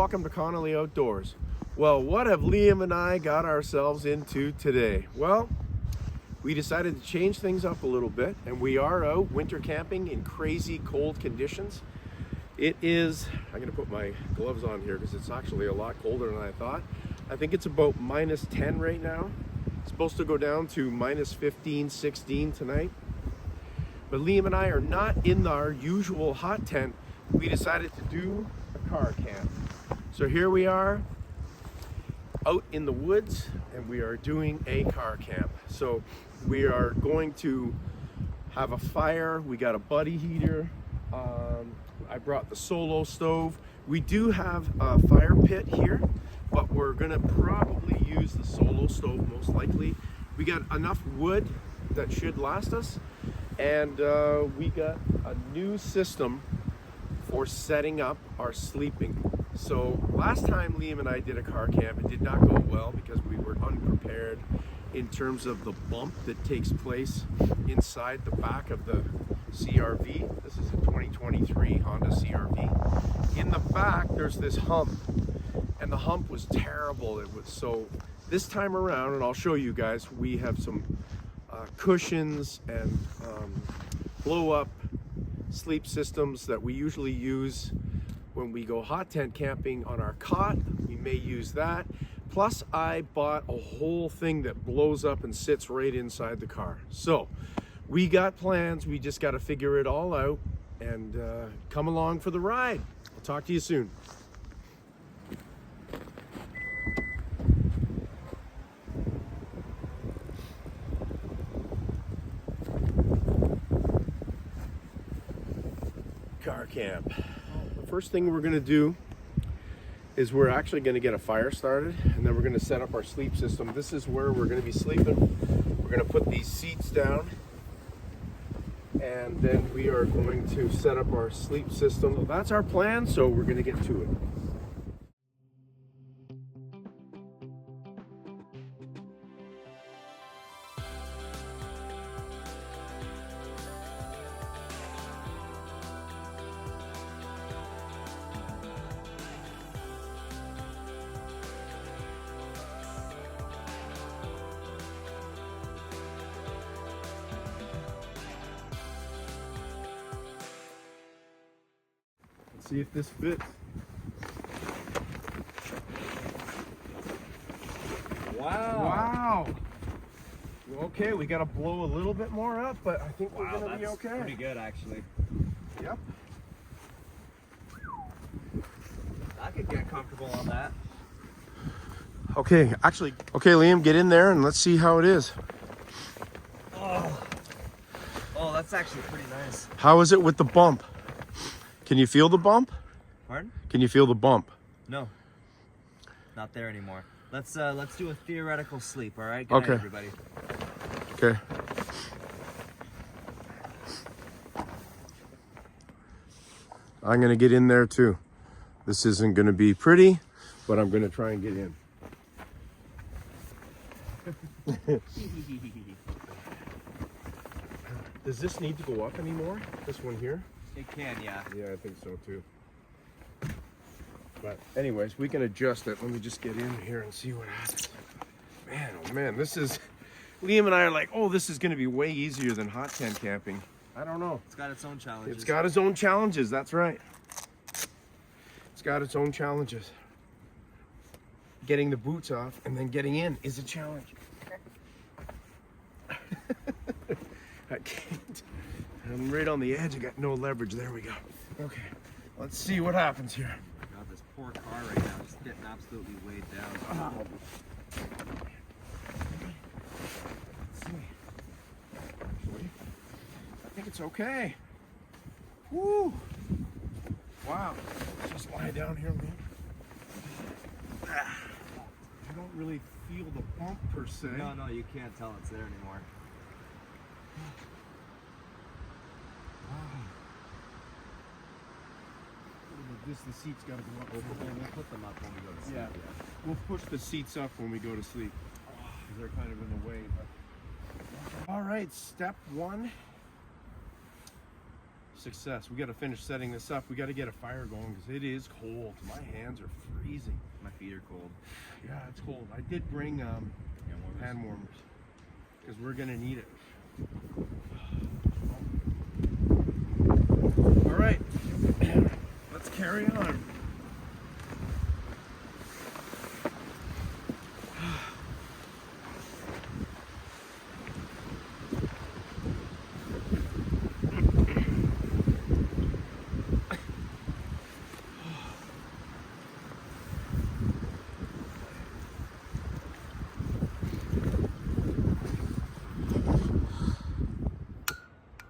welcome to Connolly Outdoors. Well, what have Liam and I got ourselves into today? Well, we decided to change things up a little bit, and we are out winter camping in crazy cold conditions. It is, I'm gonna put my gloves on here because it's actually a lot colder than I thought. I think it's about minus 10 right now. It's supposed to go down to minus 15, 16 tonight. But Liam and I are not in our usual hot tent. We decided to do a car camp. So here we are out in the woods and we are doing a car camp. So we are going to have a fire. We got a buddy heater. I brought the solo stove. We do have a fire pit here, but we're gonna probably use the solo stove most likely. We got enough wood that should last us, and we got a new system for setting up our sleeping. So last time Liam and I did a car camp, it did not go well because we were unprepared in terms of the bump that takes place inside the back of the CR-V. This is a 2023 Honda CR-V. In the back, there's this hump, and the hump was terrible. It was so. This time around, and I'll show you guys, we have some cushions and blow-up sleep systems that we usually use when we go hot tent camping on our cot. We may use that. Plus, I bought a whole thing that blows up and sits right inside the car. So we got plans. We just got to figure it all out and come along for the ride. I'll talk to you soon. Car camp. The first thing we're going to do is we're actually going to get a fire started, and then we're going to set up our sleep system. This is where we're going to be sleeping. We're going to put these seats down, and then we are going to set up our sleep system. So that's our plan, so we're going to get to it. See if this fits. Wow. Okay, we got to blow a little bit more up, but I think we're going to be okay. Pretty good, actually. Yep. I could get comfortable on that. Okay, Liam, get in there and let's see how it is. Oh, that's actually pretty nice. How is it with the bump? Can you feel the bump? Pardon? Can you feel the bump? No, not there anymore. Let's do a theoretical sleep. All right. Good night, everybody. Okay. I'm gonna get in there too. This isn't gonna be pretty, but I'm gonna try and get in. Does this need to go up anymore? This one here? It can, yeah. Yeah, I think so too. But anyways, we can adjust it. Let me just get in here and see what happens. Man, oh man, this is... Liam and I are like, oh, this is going to be way easier than hot tent camping. I don't know. It's got its own challenges. It's got its own challenges, that's right. It's got its own challenges. Getting the boots off and then getting in is a challenge. I can't. I'm right on the edge. I got no leverage. There we go. Okay, let's see what happens here. God, this poor car right now is getting absolutely weighed down. Let's see. Actually, I think it's okay. Woo! Wow. Let's just lie down here, man. I don't really feel the bump per se. No, you can't tell it's there anymore. The seats got to go up. We'll put them up when we go to sleep. Yeah. We'll push the seats up when we go to sleep. Because they're kind of in the way. But... All right, step one. success. We got to finish setting this up. We got to get a fire going because it is cold. My hands are freezing. My feet are cold. Yeah, it's cold. I did bring hand warmers because we're gonna need it. All right, let's carry on.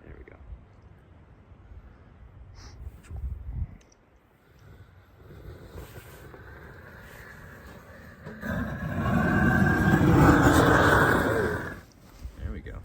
There we go. There we go.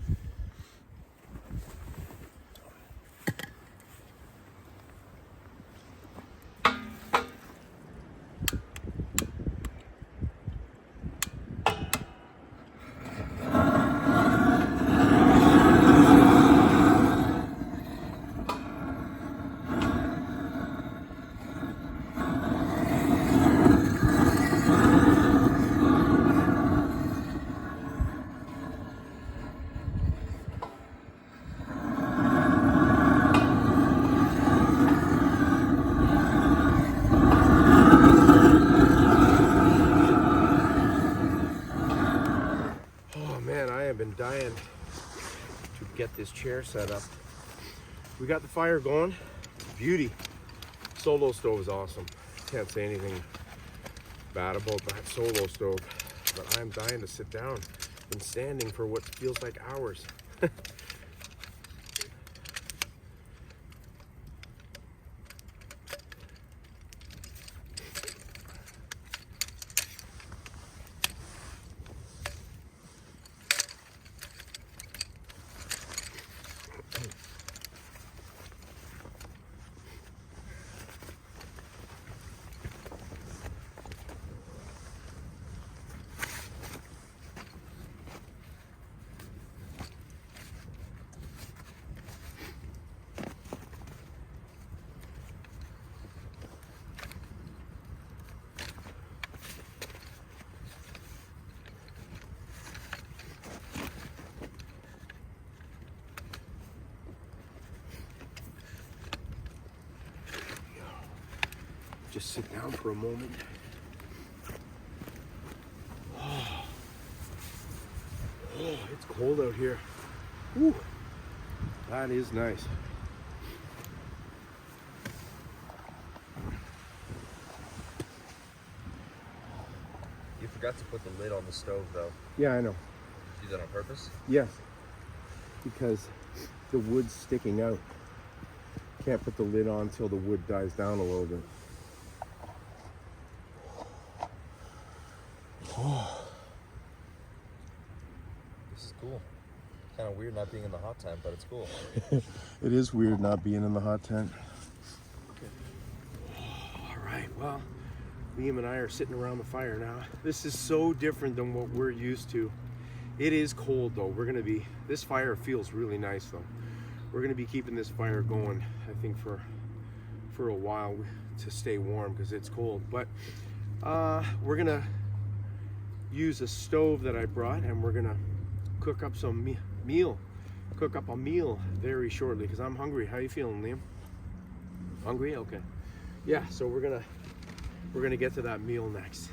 Oh man, I have been dying to get this chair set up. We got the fire going. Beauty. Solo stove is awesome. Can't say anything bad about that solo stove. But I'm dying to sit down. Been standing for what feels like hours. Just sit down for a moment. Oh, it's cold out here. Whew. That is nice. You forgot to put the lid on the stove, though. Yeah, I know. You did that on purpose? Yes, because the wood's sticking out. Can't put the lid on till the wood dies down a little bit. This is cool. Kind of weird not being in the hot tent, but it's cool. It is weird not being in the hot tent. All right, well, Liam and I are sitting around the fire now. This is so different than what we're used to. It is cold though. This fire feels really nice though. We're gonna be keeping this fire going, I think, for a while to stay warm because it's cold. But we're gonna use a stove that I brought and we're gonna cook up some cook up a meal very shortly because I'm hungry. How you feeling, Liam? Hungry? Okay. Yeah, so we're gonna get to that meal next.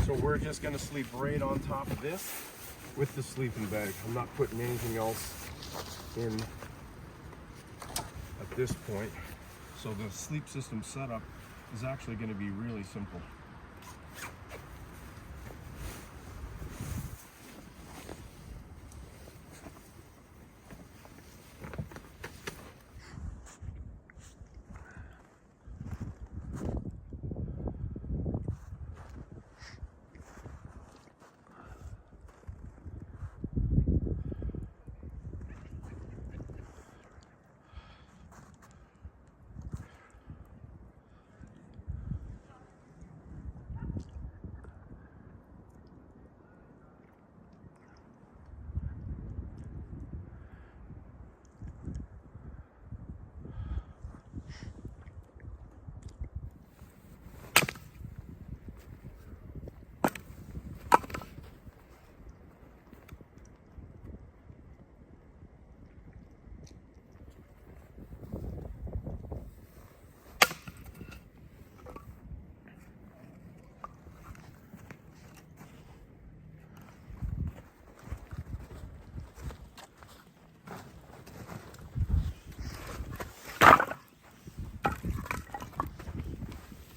So we're just gonna sleep right on top of this with the sleeping bag. I'm not putting anything else in at this point. So the sleep system setup is actually gonna be really simple.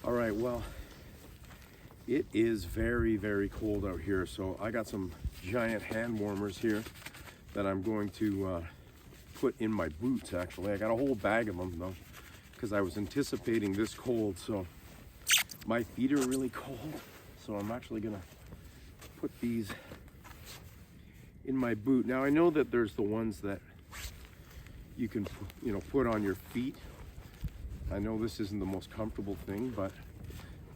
All right, well, it is very, very cold out here, so I got some giant hand warmers here that I'm going to put in my boots. Actually, I got a whole bag of them though, because I was anticipating this cold. So my feet are really cold, so I'm actually gonna put these in my boot. Now I know that there's the ones that you can, you know, put on your feet. I know this isn't the most comfortable thing, but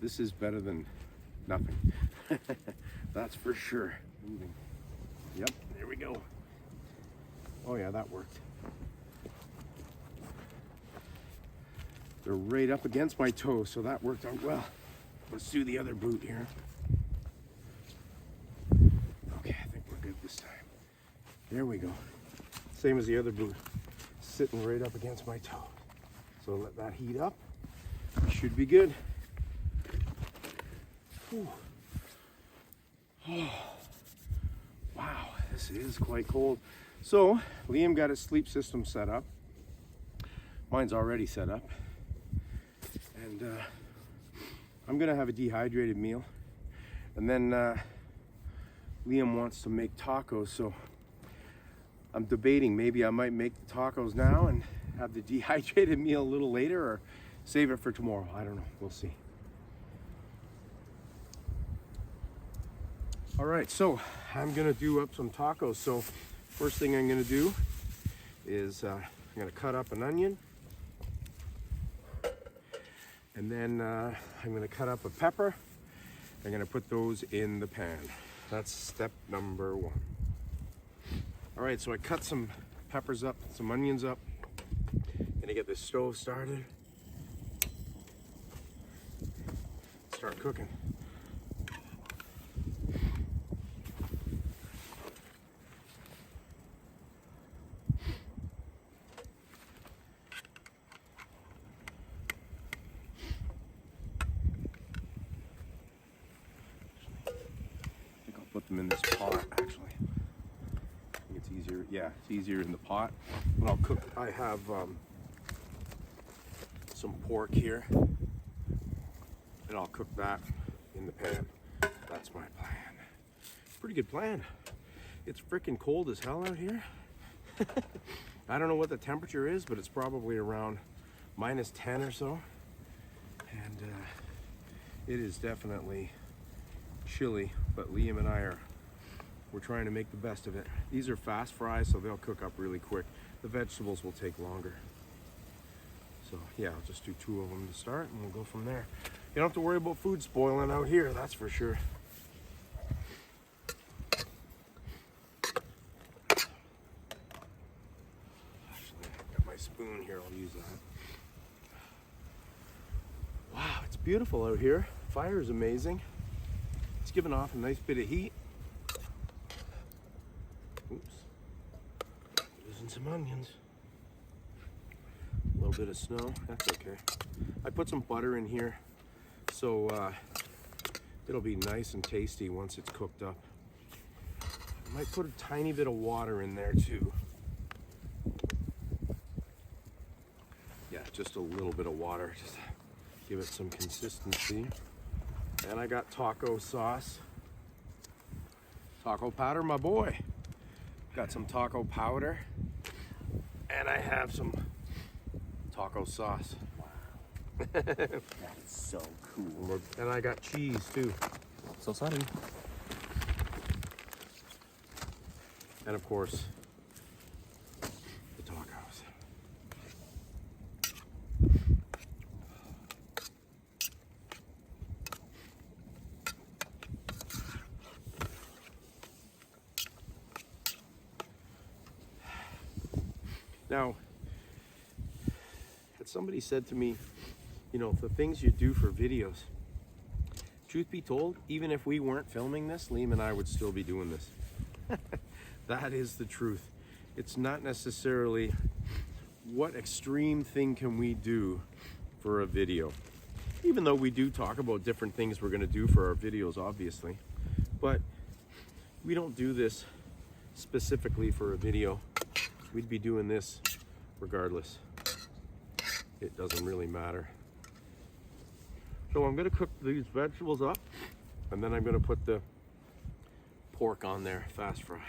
this is better than nothing. That's for sure. Moving. Yep, there we go. Oh yeah, that worked. They're right up against my toes, so that worked out well. Let's do the other boot here. Okay, I think we're good this time. There we go. Same as the other boot, sitting right up against my toe. So let that heat up. We should be good. Whew. Oh. Wow, this is quite cold. So Liam got his sleep system set up. Mine's already set up. And I'm gonna have a dehydrated meal. And then Liam wants to make tacos, so I'm debating maybe I might make the tacos now and have the dehydrated meal a little later, or save it for tomorrow. I don't know, we'll see. All right, so I'm gonna do up some tacos. So first thing I'm gonna do is I'm gonna cut up an onion, and then I'm gonna cut up a pepper. I'm gonna put those in the pan. That's step number one. All right, so I cut some peppers up, some onions up. Gonna get this stove started. Start cooking. Put them in this pot, actually. I think it's easier. Yeah, it's easier in the pot. But I'll cook. I have some pork here, and I'll cook that in the pan. That's my plan. Pretty good plan. It's freaking cold as hell out here. I don't know what the temperature is, but it's probably around -10 or so. And it is definitely chilly, but Liam and I we're trying to make the best of it. These are fast fries, so they'll cook up really quick. The vegetables will take longer. So yeah, I'll just do 2 of them to start, and we'll go from there. You don't have to worry about food spoiling out here, that's for sure. Actually, I've got my spoon here, I'll use that. Wow, it's beautiful out here. Fire is amazing. It's giving off a nice bit of heat. Oops. Losing some onions. A little bit of snow, that's okay. I put some butter in here, so it'll be nice and tasty once it's cooked up. I might put a tiny bit of water in there too. Yeah, just a little bit of water, just to give it some consistency. And I got taco sauce. Taco powder, my boy. Got some taco powder. And I have some taco sauce. Wow. That's so cool. And I got cheese too. So sorry. And of course, the tacos. Now, had somebody said to me, you know, the things you do for videos, truth be told, even if we weren't filming this, Liam and I would still be doing this. That is the truth. It's not necessarily what extreme thing can we do for a video. Even though we do talk about different things we're gonna do for our videos, obviously. But we don't do this specifically for a video. We'd be doing this regardless. It doesn't really matter. So I'm gonna cook these vegetables up, and then I'm gonna put the pork on there, fast fry.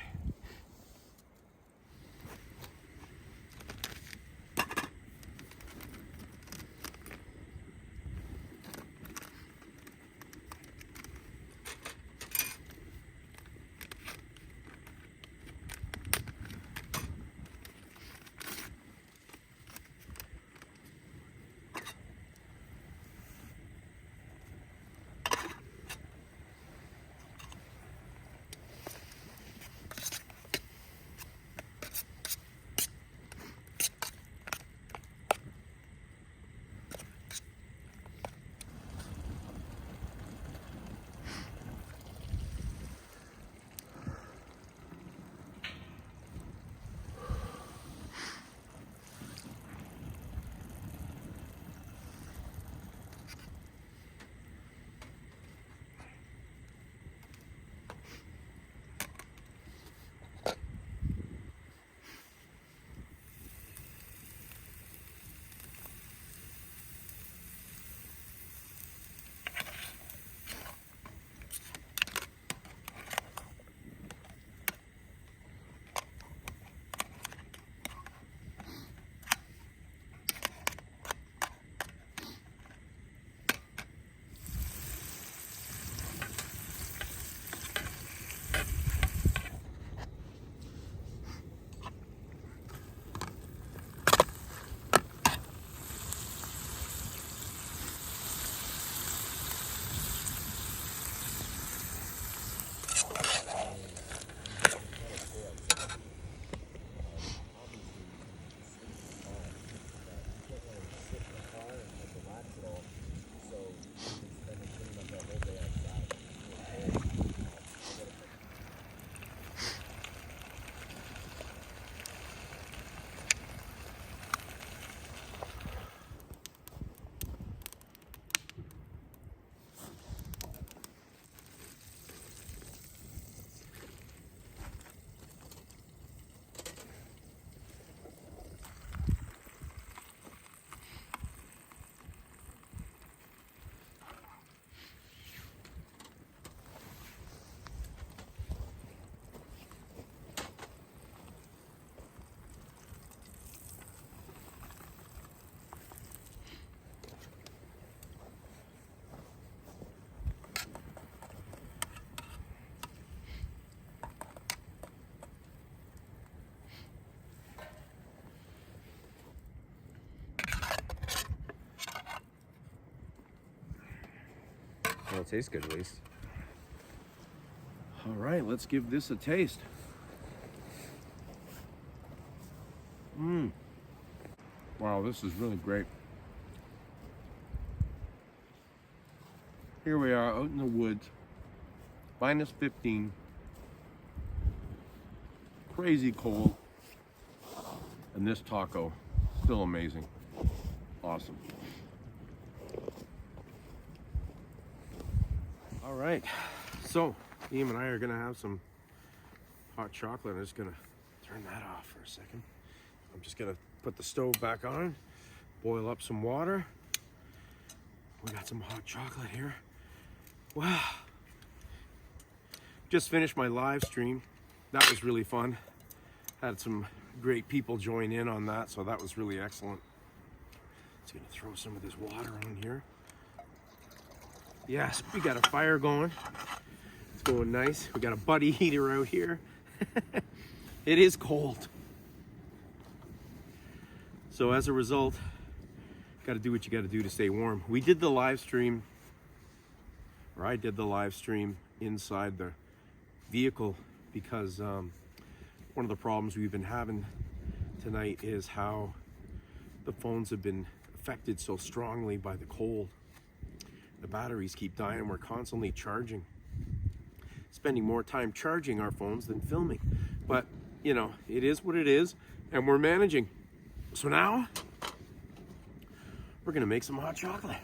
Well, it tastes good at least. All right, let's give this a taste. Wow, this is really great. Here we are out in the woods, -15, crazy cold, and this taco, still amazing. Awesome. All right, so Liam and I are gonna have some hot chocolate. I'm just gonna turn that off for a second. I'm just gonna put the stove back on, boil up some water. We got some hot chocolate here. Wow. Just finished my live stream. That was really fun. Had some great people join in on that, so that was really excellent. Just gonna throw some of this water on here. Yes, we got a fire going. It's going nice. We got a buddy heater out here. It is cold. So as a result, got to do what you got to do to stay warm. We did the live stream, or I did the live stream inside the vehicle because one of the problems we've been having tonight is how the phones have been affected so strongly by the cold. The batteries keep dying. We're constantly charging, spending more time charging our phones than filming. But, you know, it is what it is, and we're managing. So now, we're gonna make some hot chocolate.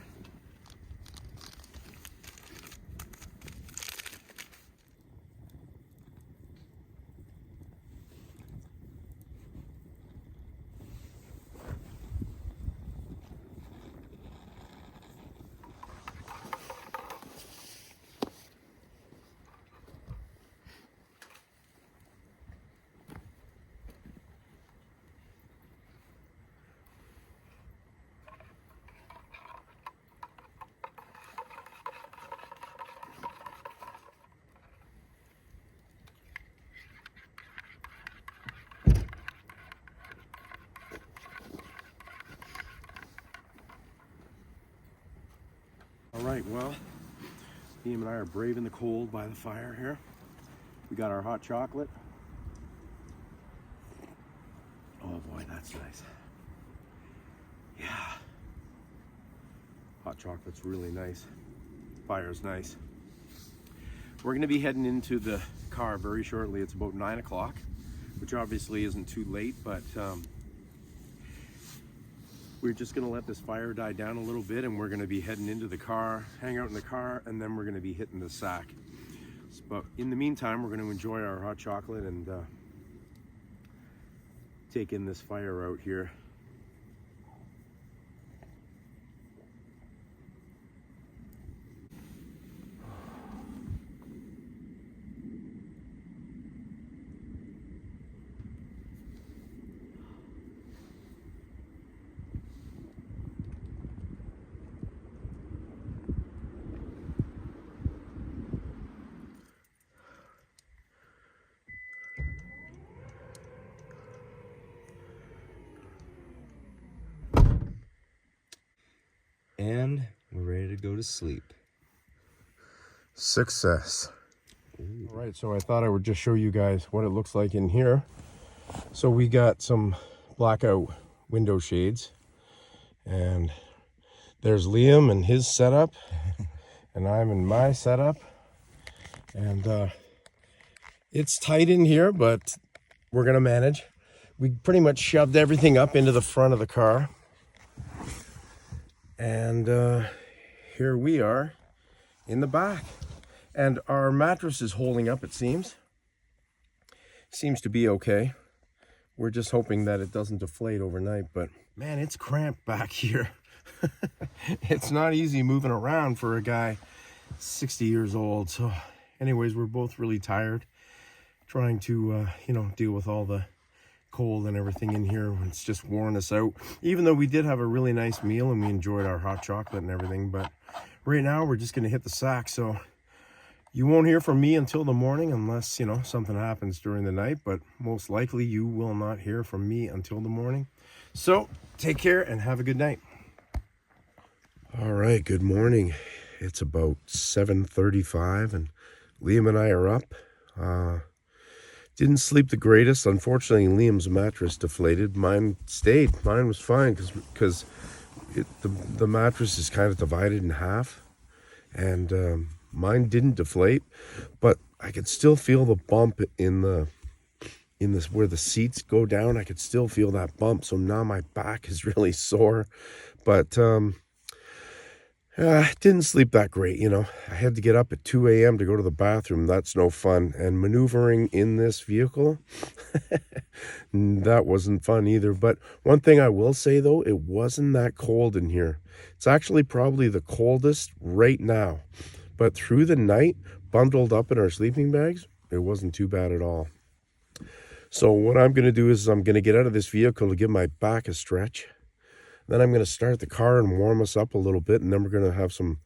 All right, well, Liam and I are braving the cold by the fire here. We got our hot chocolate. Oh boy, that's nice. Yeah. Hot chocolate's really nice. Fire's nice. We're gonna be heading into the car very shortly. It's about 9 o'clock, which obviously isn't too late, but we're just gonna let this fire die down a little bit, and we're gonna be heading into the car, hang out in the car, and then we're gonna be hitting the sack. But in the meantime, we're gonna enjoy our hot chocolate and take in this fire out here. And we're ready to go to sleep. Success. All right, so I thought I would just show you guys what it looks like in here. So we got some blackout window shades, and there's Liam and his setup, and I'm in my setup, and it's tight in here, but we're gonna manage. We pretty much shoved everything up into the front of the car, and here we are in the back, and our mattress is holding up. It seems to be okay. We're just hoping that it doesn't deflate overnight, but man, it's cramped back here. It's not easy moving around for a guy 60 years old. So anyways, we're both really tired, trying to deal with all the cold and everything in here. It's just worn us out, even though we did have a really nice meal and we enjoyed our hot chocolate and everything. But right now we're just gonna hit the sack, so you won't hear from me until the morning unless something happens during the night, but most likely you will not hear from me until the morning. So take care and have a good night. All right, good morning. It's about 7:35 and Liam and I are up. Didn't sleep the greatest. Unfortunately, Liam's mattress deflated. Mine stayed. Mine was fine because the mattress is kind of divided in half, and mine didn't deflate, but I could still feel the bump in this where the seats go down. I could still feel that bump. So now my back is really sore, but didn't sleep that great, I had to get up at 2 a.m. to go to the bathroom. That's no fun. And maneuvering in this vehicle, that wasn't fun either. But one thing I will say, though, it wasn't that cold in here. It's actually probably the coldest right now. But through the night, bundled up in our sleeping bags, it wasn't too bad at all. So what I'm going to do is I'm going to get out of this vehicle to give my back a stretch. Then I'm going to start the car and warm us up a little bit, and then I'm going to have some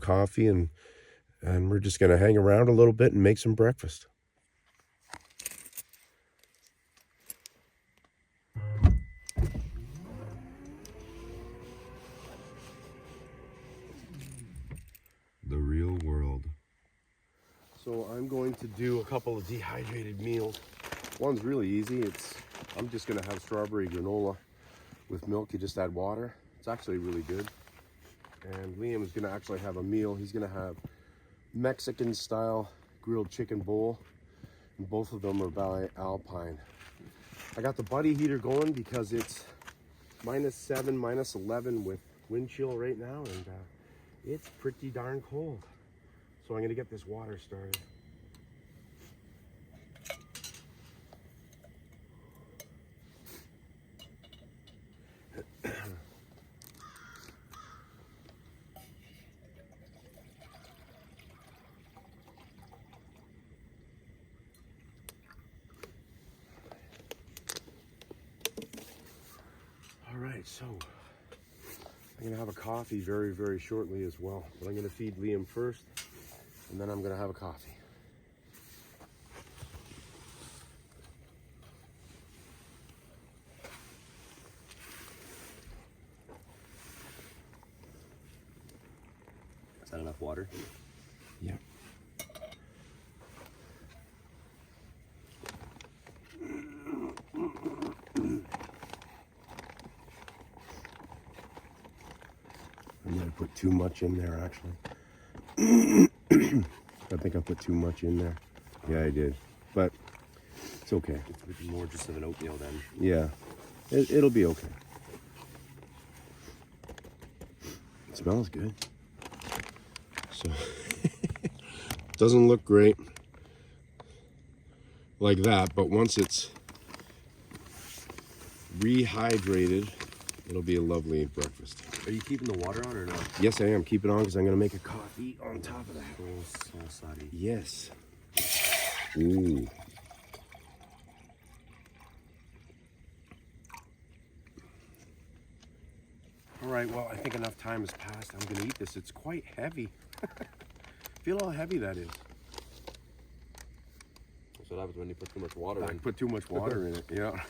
coffee, and we're just going to hang around a little bit and make some breakfast. The real world. So I'm going to do a couple of dehydrated meals. One's really easy. I'm just going to have strawberry granola with milk. You just add water. It's actually really good. And Liam is going to actually have a meal. He's going to have Mexican style grilled chicken bowl, and both of them are by Alpine. I got the buddy heater going because it's -7, -11 with wind chill right now, and it's pretty darn cold. So I'm going to get this water started. All right, so I'm gonna have a coffee very, very shortly as well. But I'm gonna feed Liam first, and then I'm gonna have a coffee. Is that enough water? Yeah. I might have put too much in there, actually. I think I put too much in there. Yeah, I did. But it's okay. It's more just of an oatmeal then. Yeah, it'll be okay. It smells good. So, doesn't look great like that, but once it's rehydrated, it'll be a lovely breakfast. Are you keeping the water on or not? Yes, I am. Keep it on because I'm going to make a coffee on top of that. So sorry. Yes. Ooh. All right, well, I think enough time has passed. I'm going to eat this. It's quite heavy. Feel how heavy that is. That's what happens when you put too much water I in. put too much water in it, yeah.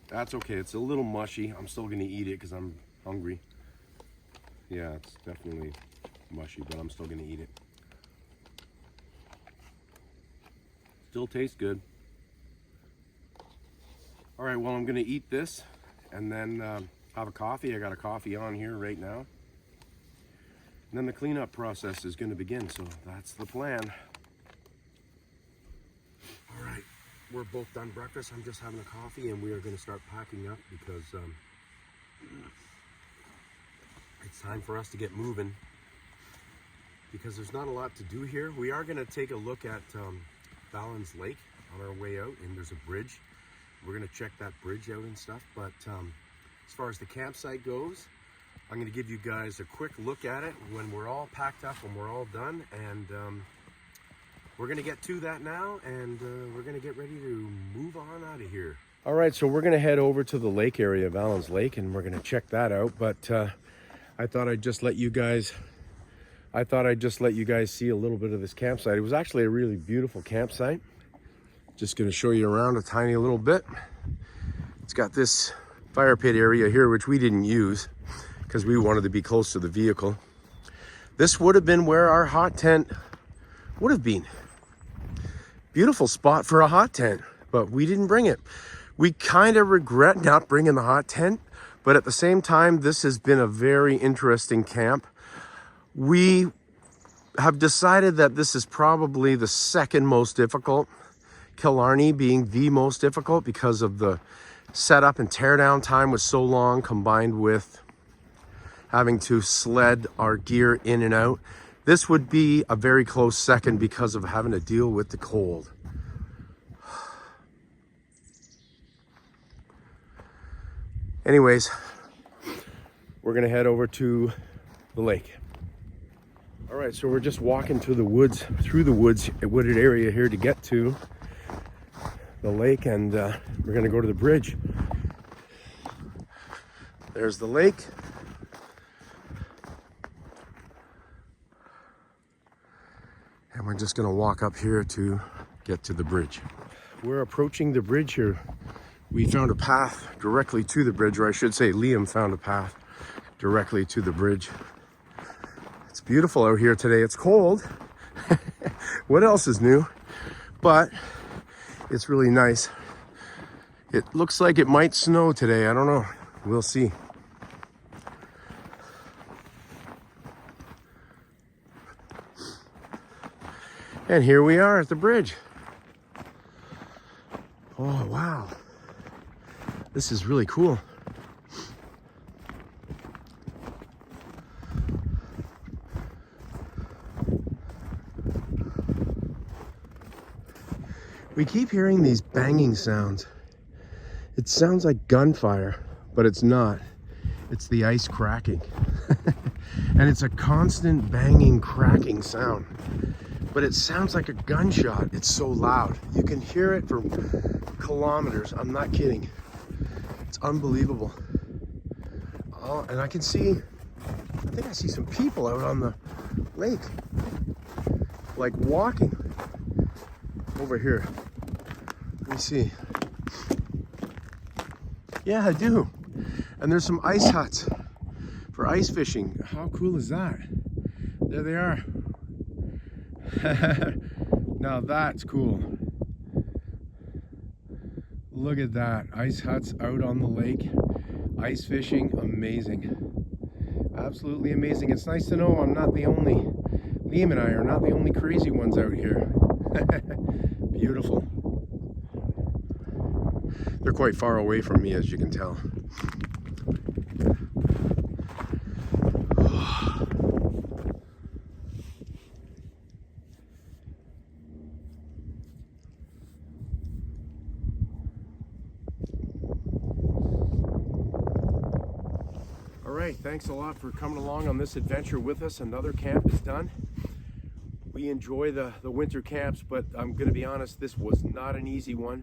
That's okay. It's a little mushy. I'm still going to eat it because I'm hungry. Yeah, it's definitely mushy, but I'm still going to eat it. Still tastes good. All right, well, I'm going to eat this and then have a coffee. I got a coffee on here right now. And then the cleanup process is going to begin, so that's the plan. All right, we're both done breakfast. I'm just having a coffee and we are going to start packing up because it's time for us to get moving because there's not a lot to do here. We are going to take a look at Valens Lake on our way out, and there's a bridge. We're going to check that bridge out and stuff, but as far as the campsite goes, I'm going to give you guys a quick look at it when we're all packed up, when we're all done, and we're going to get to that now, and we're going to get ready to move on out of here. All right, so we're going to head over to the lake area, Valens Lake, and we're going to check that out, but I thought I'd just let you guys see a little bit of this campsite. It was actually a really beautiful campsite. Just going to show you around a tiny little bit. It's got this fire pit area here, which we didn't use because we wanted to be close to the vehicle. This would have been where our hot tent would have been. Beautiful spot for a hot tent, but we didn't bring it. We kind of regret not bringing the hot tent, but at the same time, this has been a very interesting camp. We have decided that this is probably the second most difficult, Killarney being the most difficult because of the setup and teardown time was so long, combined with having to sled our gear in and out. This would be a very close second because of having to deal with the cold. Anyways, we're gonna head over to the lake. All right, so we're just walking to the woods, through the wooded area here to get to the lake, and we're gonna go to the bridge. There's the lake. And we're just gonna walk up here to get to the bridge. We're approaching the bridge here. We found a path directly to the bridge, or I should say Liam found a path directly to the bridge. It's beautiful out here today. It's cold. What else is new? But it's really nice. It looks like it might snow today. I don't know. We'll see. And here we are at the bridge. Oh, wow. This is really cool. We keep hearing these banging sounds. It sounds like gunfire, but it's not. It's the ice cracking. And it's a constant banging, cracking sound. But it sounds like a gunshot. It's so loud. You can hear it for kilometers. I'm not kidding. It's unbelievable. Oh, and I can see, I think I see some people out on the lake, like walking over here. Let me see. Yeah, I do. And there's some ice huts for ice fishing. How cool is that? There they are. Now that's cool. Look at that. Ice huts out on the lake. Ice fishing, amazing. Absolutely amazing. It's nice to know I'm not the only, Liam and I are not the only crazy ones out here. Beautiful. They're quite far away from me, as you can tell. All right, thanks a lot for coming along on this adventure with us. Another camp is done. We enjoy the winter camps, but I'm going to be honest, this was not an easy one.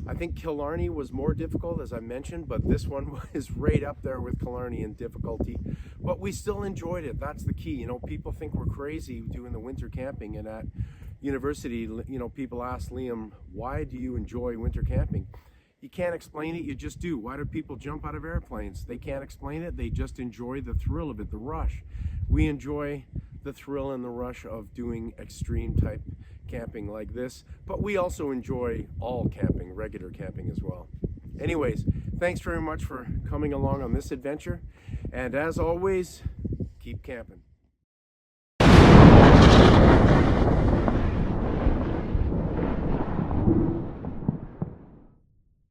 I think Killarney was more difficult, as I mentioned, but this one was right up there with Killarney in difficulty. But we still enjoyed it. That's the key. You know, people think we're crazy doing the winter camping, and at university, you know, people ask Liam, why do you enjoy winter camping? You can't explain it, you just do. Why do people jump out of airplanes? They can't explain it, they just enjoy the thrill of it, the rush. We enjoy the thrill and the rush of doing extreme type camping like this, but we also enjoy all camping, regular camping as well. Anyways, thanks very much for coming along on this adventure, and as always, keep camping.